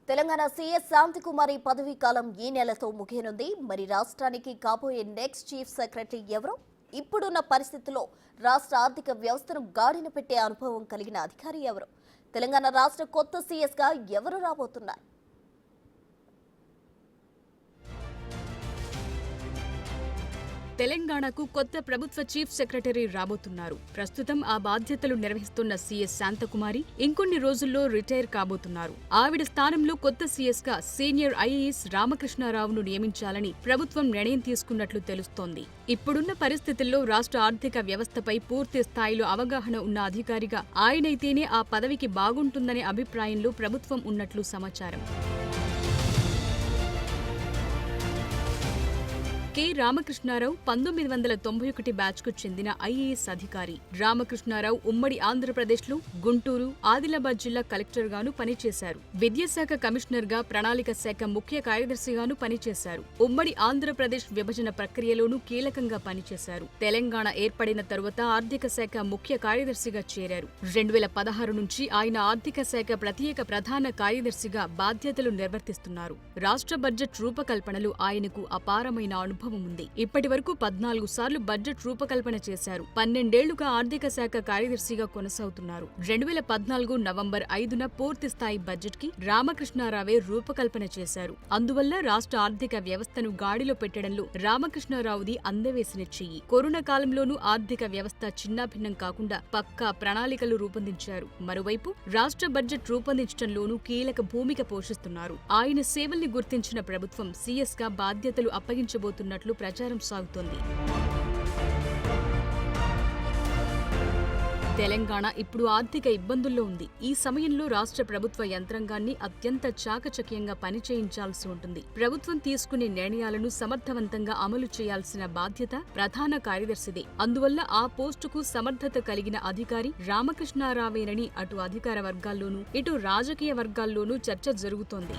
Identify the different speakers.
Speaker 1: Telangana CS Santhi Kumari పదవీ కాలం ఈ నెలతో ముగియనుంది. మరి రాష్ట్రానికి కాబోయే నెక్స్ట్ చీఫ్ సెక్రటరీ ఎవరు? ఇప్పుడున్న పరిస్థితుల్లో రాష్ట్ర ఆర్థిక వ్యవస్థను గాడిన పెట్టే అనుభవం కలిగిన అధికారి ఎవరు? తెలంగాణ రాష్ట్ర కొత్త సీఎస్ గా ఎవరు రాబోతున్నారు?
Speaker 2: తెలంగాణకు కొత్త ప్రభుత్వ చీఫ్ సెక్రటరీ రాబోతున్నారు. ప్రస్తుతం ఆ బాధ్యతలు నిర్వహిస్తున్న సీఎస్ శాంతకుమారి ఇంకొన్ని రోజుల్లో రిటైర్ కాబోతున్నారు. ఆవిడ స్థానంలో కొత్త సీఎస్ గా సీనియర్ ఐఏఎస్ రామకృష్ణారావును నియమించాలని ప్రభుత్వం నిర్ణయం తీసుకున్నట్లు తెలుస్తోంది. ఇప్పుడున్న పరిస్థితుల్లో రాష్ట్ర ఆర్థిక వ్యవస్థపై పూర్తి స్థాయిలో అవగాహన ఉన్న అధికారిగా ఆయనైతేనే ఆ పదవికి బాగుంటుందనే అభిప్రాయంలో ప్రభుత్వం ఉన్నట్లు సమాచారం. కె రామకృష్ణారావు 1991 బ్యాచ్కు చెందిన ఐఏఎస్ అధికారి. రామకృష్ణారావు ఉమ్మడి ఆంధ్రప్రదేశ్లో గుంటూరు, ఆదిలాబాద్ జిల్లా కలెక్టర్గాను పనిచేశారు. విద్యాశాఖ కమిషనర్గా, ప్రణాళిక శాఖ ముఖ్య కార్యదర్శిగాను పనిచేశారు. ఉమ్మడి ఆంధ్రప్రదేశ్ విభజన ప్రక్రియలోనూ కీలకంగా పనిచేశారు. తెలంగాణ ఏర్పడిన తరువాత ఆర్థిక శాఖ ముఖ్య కార్యదర్శిగా చేరారు. 2016 నుంచి ఆయన ఆర్థిక శాఖ ప్రత్యేక ప్రధాన కార్యదర్శిగా బాధ్యతలు నిర్వర్తిస్తున్నారు. రాష్ట్ర బడ్జెట్ రూపకల్పనలు ఆయనకు అపారమైన అనుభవం ఉంది. ఇప్పటి వరకు 14 సార్లు బడ్జెట్ రూపకల్పన చేశారు. 12 ఏళ్లుగా ఆర్థిక శాఖ కార్యదర్శిగా కొనసాగుతున్నారు. 2014 నవంబర్ 5న పూర్తి స్థాయి బడ్జెట్ కి రామకృష్ణారావే రూపకల్పన చేశారు. అందువల్ల రాష్ట్ర ఆర్థిక వ్యవస్థను గాడిలో పెట్టడంలో రామకృష్ణారావుది అందవేసిన చెయ్యి. కరోనా కాలంలోనూ ఆర్థిక వ్యవస్థ చిన్నాభిన్నం కాకుండా పక్కా ప్రణాళికలు రూపొందించారు. మరోవైపు రాష్ట్ర బడ్జెట్ రూపొందించడంలోనూ కీలక భూమిక పోషిస్తున్నారు. ఆయన సేవల్ని గుర్తించిన ప్రభుత్వం సీఎస్ గా బాధ్యతలు అప్పగించబోతున్నట్లు ప్రచారం సాగుతోంది. తెలంగాణ ఇప్పుడు ఆర్థిక ఇబ్బందుల్లో ఉంది. ఈ సమయంలో రాష్ట్ర ప్రభుత్వ యంత్రాంగాన్ని అత్యంత చాకచక్యంగా పనిచేయించాల్సి ఉంటుంది. ప్రభుత్వం తీసుకునే నిర్ణయాలను సమర్థవంతంగా అమలు చేయాల్సిన బాధ్యత ప్రధాన కార్యదర్శిదే. అందువల్ల ఆ పోస్టుకు సమర్థత కలిగిన అధికారి రామకృష్ణారావేనని అటు అధికార వర్గాల్లోనూ ఇటు రాజకీయ వర్గాల్లోనూ చర్చ జరుగుతోంది.